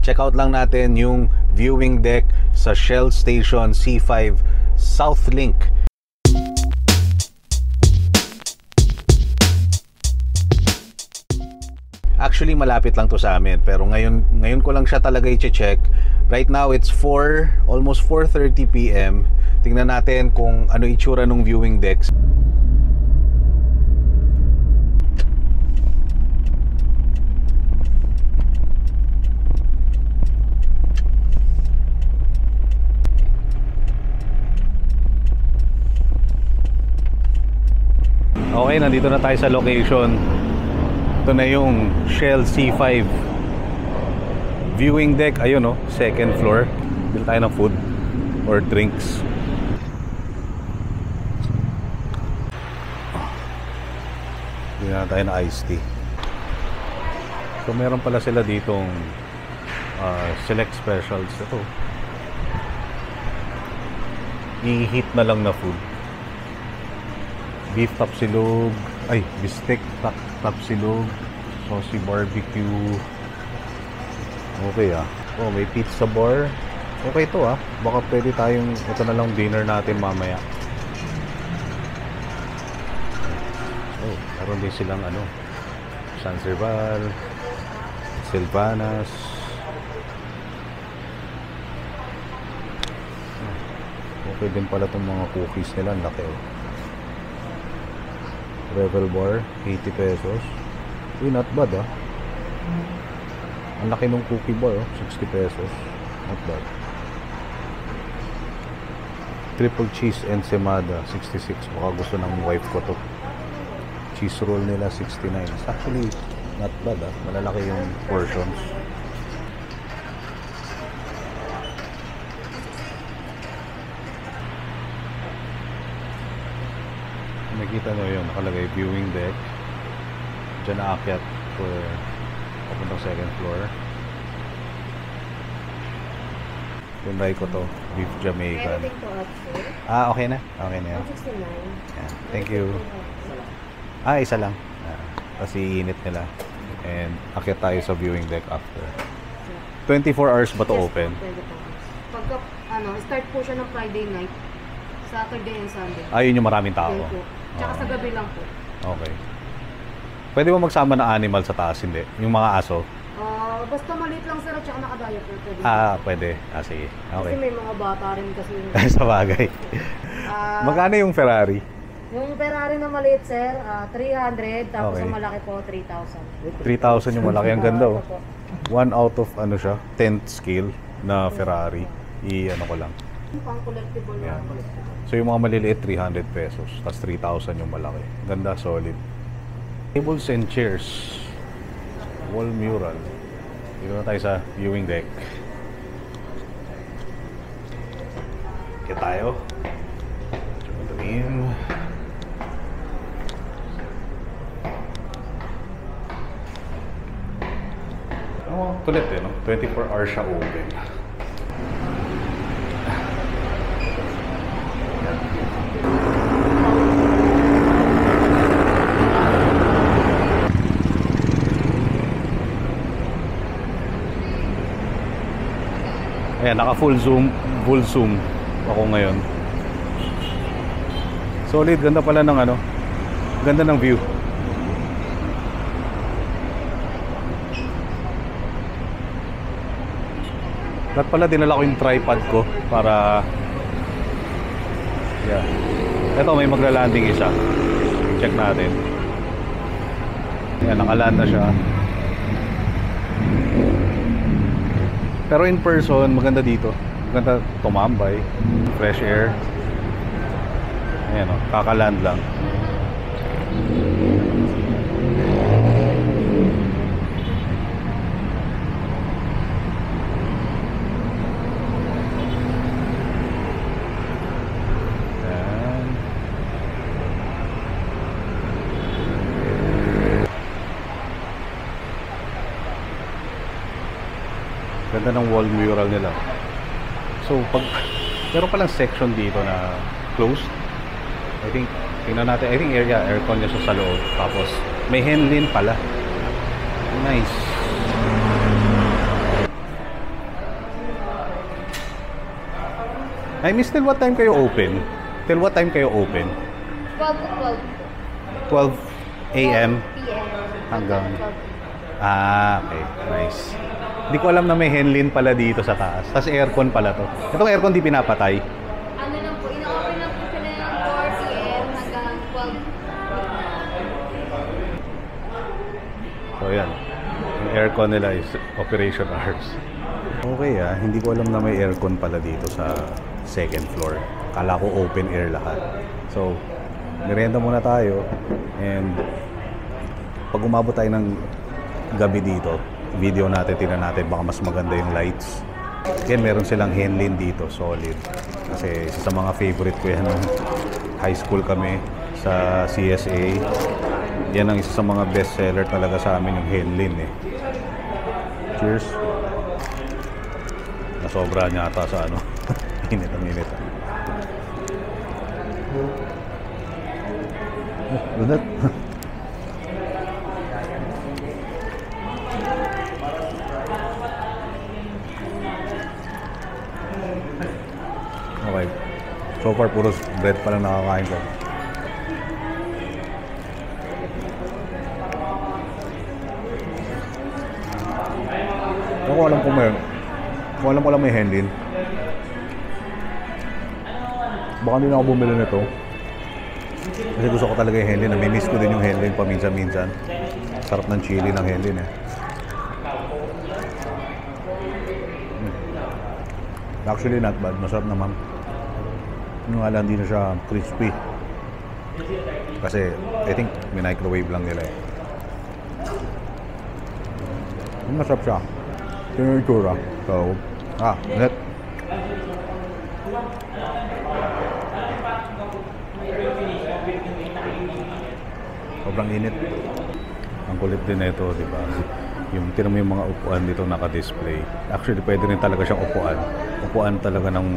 check out lang natin yung viewing deck sa Shell Station C5 South Link. Actually, malapit lang to sa amin, pero ngayon ko lang siya talaga i-check. Right now, it's almost 4:30 PM. Tingnan natin kung ano itsura ng viewing decks. Okay, nandito na tayo sa location. Ito na yung Shell C5 viewing deck. Ayun, oh, second floor. Bili tayo ng food or drinks. Bili na tayo ng iced tea. So meron pala sila ditong select specials. Ito, i-heat na lang na food. Beef tapsilog, bistek tapsilog, saucy barbecue. Okay oh, may pizza bar. Okay to baka pwede tayong, ito na lang dinner natin mamaya. Oh, meron din silang San Serval, Silvanas. Okay din pala itong mga cookies nila, ang laki Revel bar, 80 pesos. Uy, not bad Ang laki ng cookie bar 60 pesos. Not bad. Triple cheese ensaymada, 66. Baka gusto ng wife ko to. Cheese roll nila, 69. It's actually not bad malalaki yung portions. Nakita nyo yun, nakalagay viewing deck. Diyan naakyat for papuntang second floor. Tunay ko to, beef Jamaican. Okay na? Okay na yan. Yeah, thank you. Isa lang. Kasi init nila. And akyat tayo sa viewing deck after. 24 hours ba to open? Pagka, start po siya ng Friday night, Saturday and Sunday. Yun yung maraming tao. Tsaka sa gabi lang po. Okay. Pwede ba magsama ng animal sa taas? Hindi. Yung mga aso? Basta maliit lang sir at tsaka nakadaya po. Pwede. Sige. Okay. Kasi may mga bata rin kasi. Sa bagay. Magkano yung Ferrari? Yung Ferrari na maliit sir, 300. Tapos Okay. ang malaki po, 3,000. 3,000 yung malaki. Ang ganda 1 out of 10th scale na Ferrari. Ko lang. Pang collectible na. Yan. So yung mga maliliit 300 pesos, tapos 3,000 yung malaki. Ganda, solid. Tables and chairs, wall mural. Dito na tayo sa viewing deck. Kaya tayo. Dream. Kulit no? 24 hours siya open. Ayan, naka full zoom ako ngayon. Solid, ganda pala ng ganda ng view. Dapat pala dinala ko yung tripod ko para Ito, may magla-landing isa. Check natin. Ayan, nakaland na siya. Pero in person, maganda dito. Maganda tumambay. Fresh air. Ayan kakaland lang. Ganda ng wall mural nila. So meron palang section dito na closed. I think tingnan natin. I think aircon niya sa loob. Tapos may Henlin pala. Nice. I miss, till what time kayo open? Till what time kayo open? 12 to 12. 12 a.m. PM. Hanggang... 12. Okay. Nice. Hindi ko alam na may Henlin pala dito sa taas. Tapos aircon pala to. Itong aircon di pinapatay. Ano lang po, ina-open lang po siya ng 4 PM hanggang 12. So yan. Yung aircon nila is operation hours. Okay hindi ko alam na may aircon pala dito sa second floor. Kala ko open air lahat. So, merienda muna tayo. And pag umabot tayo ng gabi dito, video natin, tingnan natin baka mas maganda yung lights. Yan, meron silang Henlin dito, solid. Kasi isa sa mga favorite ko yan nung high school kami sa CSA. Yan ang isa sa mga best seller talaga sa amin, yung Henlin Cheers. Nasobra niya ata sa ano. Init ang init. Lunat. Okay. So far, puro bread pa lang nakakain ko. Ako alam kung may... Kung alam ko lang may Henlin. Baka hindi na ako bumili nito. Kasi gusto ko talaga yung Henlin. Namimiss ko din yung Henlin paminsan-minsan. Sarap ng chili ng Henlin Actually not bad. Masarap naman. Yung nga lang, hindi na siya crispy. Kasi I think may microwave lang nila Masarap siya. Ito yung itsura. So, net. Sobrang init. Ang kulit din ito, di ba? Yung tira mo yung mga upuan dito naka-display. Actually, pwede rin talaga siyang upuan. Upuan talaga ng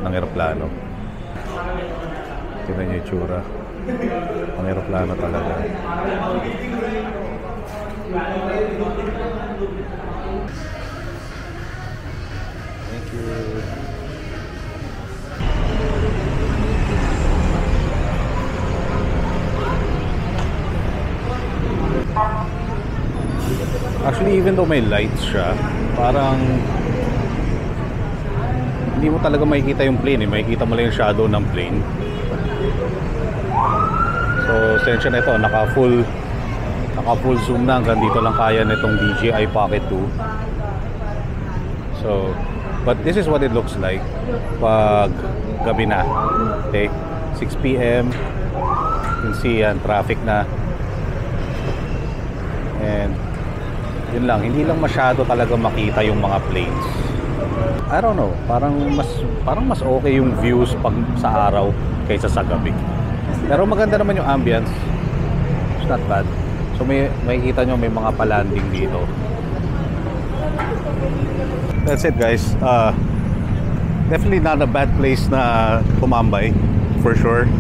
ng eroplano. Tingnan niyo yung itsura. Ang eroplano talaga. Thank you. Actually, even though may lights siya, parang hindi mo talaga makikita yung plane makikita mo lang yung shadow ng plane. So, sensya na ito, naka full zoom na, hanggang dito lang kaya nitong DJI Pocket 2. So, but this is what it looks like pag gabi na. Okay, 6 PM. You can see yan, traffic na. And yun lang, hindi lang masyado talaga makita yung mga planes. I don't know, parang mas okay yung views pag sa araw kaysa sa gabi. Pero maganda naman yung ambience. It's not bad. So may makikita nyo may mga pa-landing dito. That's it guys. Definitely not a bad place na tumambay, for sure.